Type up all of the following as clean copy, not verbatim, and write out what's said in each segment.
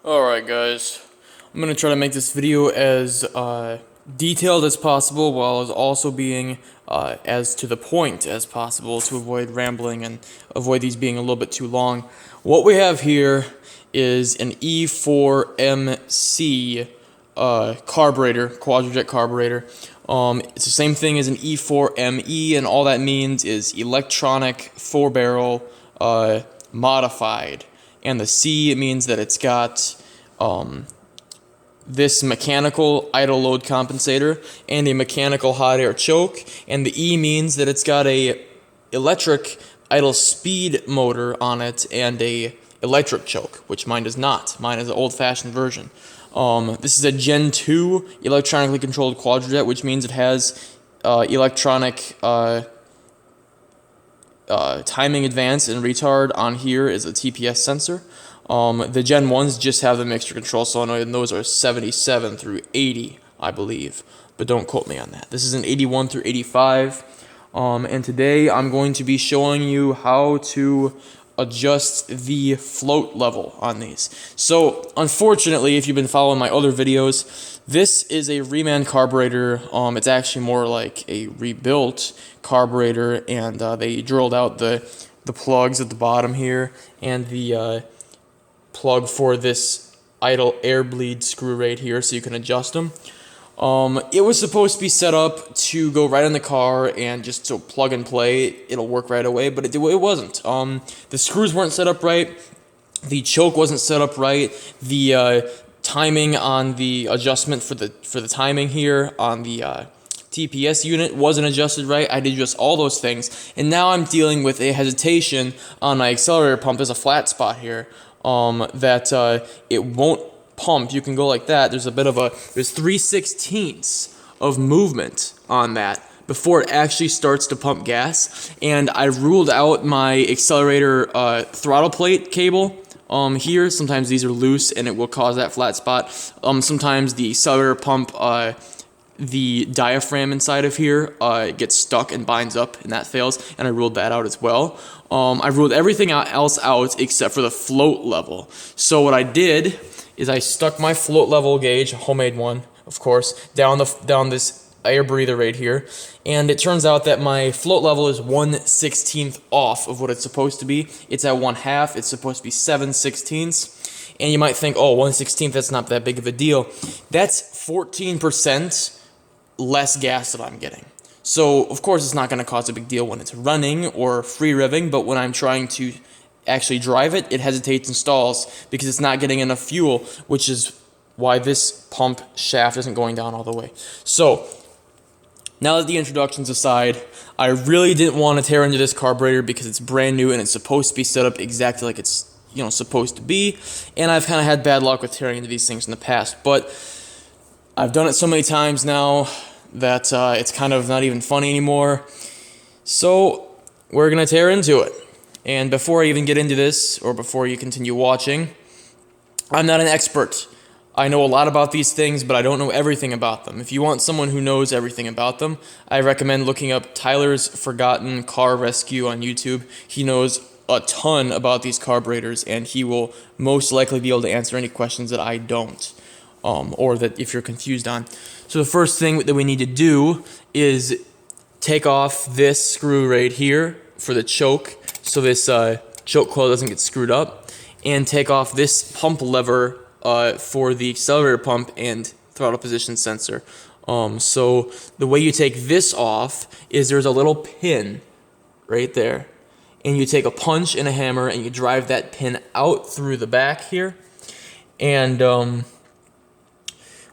Alright guys, I'm going to try to make this video as detailed as possible while also being as to the point as possible to avoid rambling and avoid these being a little bit too long. What we have here is an E4MC carburetor, quadrajet carburetor. It's the same thing as an E4ME, and all that means is electronic 4-barrel modified. And the C, it means that it's got this mechanical idle load compensator and a mechanical hot air choke. And the E means that it's got a electric idle speed motor on it and a electric choke, which mine does not. Mine is an old-fashioned version. This is a Gen 2 electronically controlled quadrajet, which means it has electronic timing advance and retard. On here is a TPS sensor. The Gen 1s just have the mixture control solenoid, and those are 77 through 80, I believe. But don't quote me on that. This is an 81 through 85. And today I'm going to be showing you how to adjust the float level on these. So, unfortunately, if you've been following my other videos, this is a reman carburetor. It's actually more like a rebuilt carburetor, and they drilled out the plugs at the bottom here, and the plug for this idle air bleed screw right here, so you can adjust them. It was supposed to be set up to go right in the car and just so plug and play, it'll work right away, but it wasn't. The screws weren't set up right, the choke wasn't set up right, the timing on the adjustment for the timing here on the TPS unit wasn't adjusted right. I did just all those things, and now I'm dealing with a hesitation on my accelerator pump. There's a flat spot here that it won't pump. You can go like that. There's a bit of there's 3/16 of movement on that before it actually starts to pump gas. And I ruled out my accelerator throttle plate cable here. Sometimes these are loose and it will cause that flat spot. Sometimes the accelerator pump, the diaphragm inside of here gets stuck and binds up, and that fails, and I ruled that out as well. I ruled everything else out except for the float level. So what I did is I stuck my float level gauge, a homemade one, of course, down this air breather right here, and it turns out that my float level is 1/16 off of what it's supposed to be. It's at 1/2. It's supposed to be 7/16. And you might think, oh, 1/16, that's not that big of a deal. That's 14% less gas that I'm getting. So, of course, it's not going to cause a big deal when it's running or free revving, but when I'm trying to actually drive it, it hesitates and stalls because it's not getting enough fuel, which is why this pump shaft isn't going down all the way. So, now that the introductions aside, I really didn't want to tear into this carburetor because it's brand new and it's supposed to be set up exactly like it's supposed to be, and I've kind of had bad luck with tearing into these things in the past, but I've done it so many times now that it's kind of not even funny anymore. So we're gonna tear into it. And before I even get into this, or before you continue watching, I'm not an expert. I know a lot about these things, but I don't know everything about them. If you want someone who knows everything about them, I recommend looking up Tyler's Forgotten Car Rescue on YouTube. He knows a ton about these carburetors, and he will most likely be able to answer any questions that I don't, or that if you're confused on. So the first thing that we need to do is take off this screw right here for the choke, so this choke coil doesn't get screwed up, and take off this pump lever for the accelerator pump and throttle position sensor. So the way you take this off is there's a little pin right there, and you take a punch and a hammer and you drive that pin out through the back here, and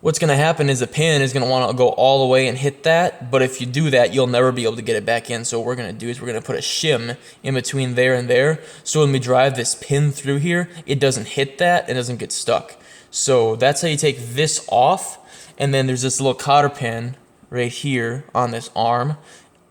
what's going to happen is the pin is going to want to go all the way and hit that, but if you do that, you'll never be able to get it back in. So what we're going to do is we're going to put a shim in between there and there, so when we drive this pin through here, it doesn't hit that and doesn't get stuck. So that's how you take this off, and then there's this little cotter pin right here on this arm.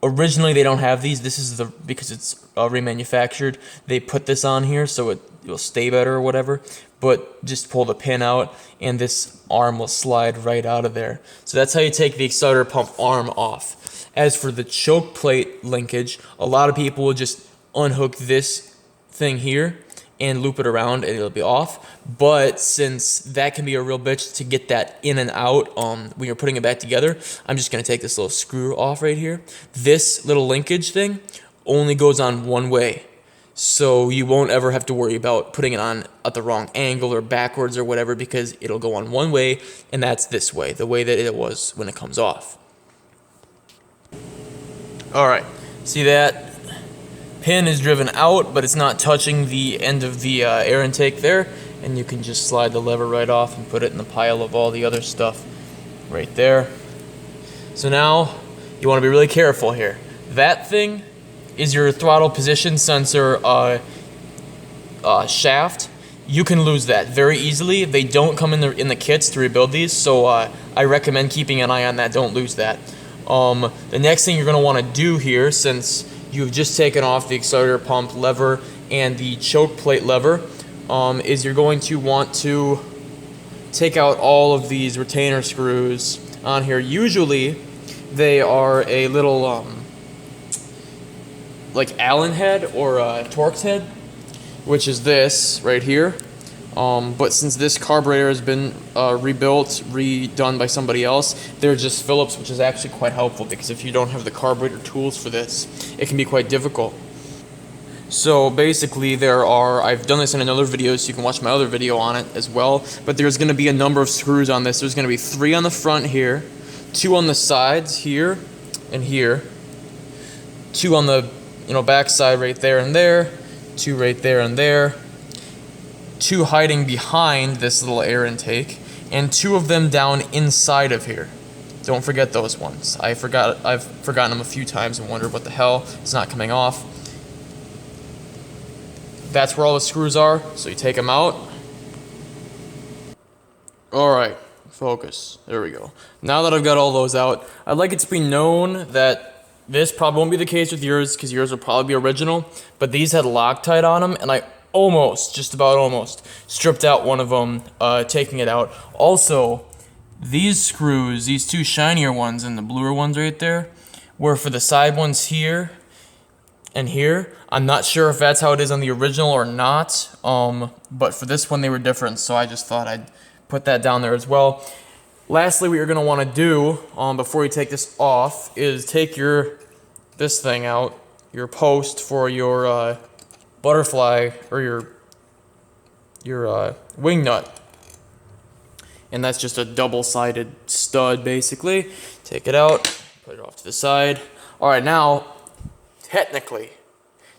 Originally, they don't have these. This is because it's remanufactured. They put this on here so it'll stay better or whatever. But just pull the pin out, and this arm will slide right out of there. So that's how you take the accelerator pump arm off. As for the choke plate linkage, a lot of people will just unhook this thing here and loop it around and it'll be off. But since that can be a real bitch to get that in and out when you're putting it back together, I'm just gonna take this little screw off right here. This little linkage thing only goes on one way. So you won't ever have to worry about putting it on at the wrong angle or backwards or whatever, because it'll go on one way, and that's this way, the way that it was when it comes off. All right, see that pin is driven out, but it's not touching the end of the air intake there, and you can just slide the lever right off and put it in the pile of all the other stuff right there. So now you want to be really careful here. That thing is your throttle position sensor shaft. You can lose that very easily. They don't come in the kits to rebuild these, so I recommend keeping an eye on that. Don't lose that. The next thing you're going to want to do here, since you've just taken off the accelerator pump lever and the choke plate lever, is you're going to want to take out all of these retainer screws on here. Usually they are a little like Allen head or Torx head, which is this right here. But since this carburetor has been redone by somebody else, they're just Phillips, which is actually quite helpful, because if you don't have the carburetor tools for this, it can be quite difficult. So basically I've done this in another video, so you can watch my other video on it as well, but there's going to be a number of screws on this. There's going to be 3 on the front here, 2 on the sides here and here, 2 on the back side right there and there, 2 right there and there, 2 hiding behind this little air intake, and 2 of them down inside of here. Don't forget those ones. I've forgotten them a few times and wondered what the hell, it's not coming off. That's where all the screws are, so you take them out. Alright, focus. There we go. Now that I've got all those out, I'd like it to be known that this probably won't be the case with yours, because yours will probably be original, but these had Loctite on them, and I just about almost stripped out one of them, taking it out. Also, these screws, these 2 shinier ones and the bluer ones right there, were for the side ones here and here. I'm not sure if that's how it is on the original or not, but for this one they were different, so I just thought I'd put that down there as well. Lastly, what you're going to want to do before you take this off is take this thing out, your post for your butterfly or your wing nut, and that's just a double-sided stud basically. Take it out, put it off to the side. All right, now technically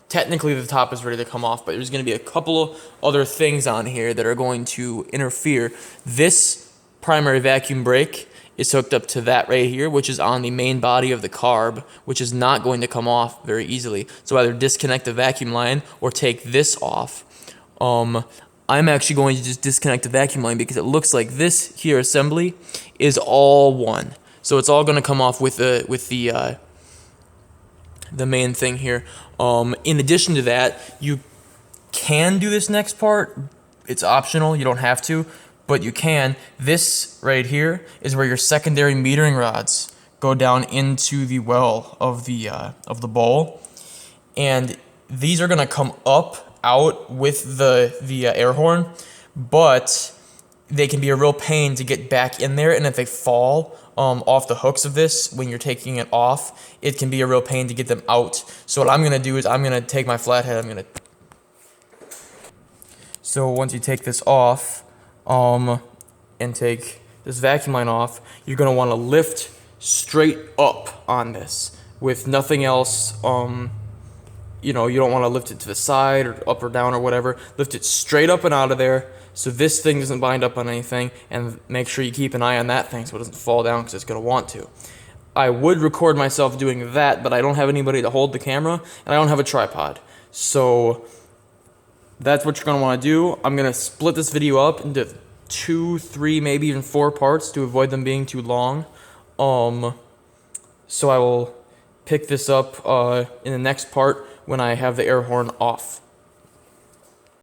the top is ready to come off, but there's going to be a couple of other things on here that are going to interfere. This primary vacuum brake is hooked up to that right here, which is on the main body of the carb, which is not going to come off very easily. So either disconnect the vacuum line or take this off. I'm actually going to just disconnect the vacuum line, because it looks like this here assembly is all one. So it's all going to come off with the main thing here. In addition to that, you can do this next part. It's optional. You don't have to, but you can. This right here is where your secondary metering rods go down into the well of the bowl, and these are going to come out with the air horn, but they can be a real pain to get back in there, and if they fall off the hooks of this when you're taking it off, it can be a real pain to get them out. So what I'm going to do is I'm going to take my flathead, so once you take this off and take this vacuum line off, you're going to want to lift straight up on this with nothing else. You don't want to lift it to the side or up or down or whatever. Lift it straight up and out of there, so this thing doesn't bind up on anything, and make sure you keep an eye on that thing so it doesn't fall down, because it's going to want to. I would record myself doing that, but I don't have anybody to hold the camera, and I don't have a tripod. So that's what you're going to want to do. I'm going to split this video up into 2, 3, maybe even 4 parts to avoid them being too long. So I will pick this up in the next part when I have the air horn off.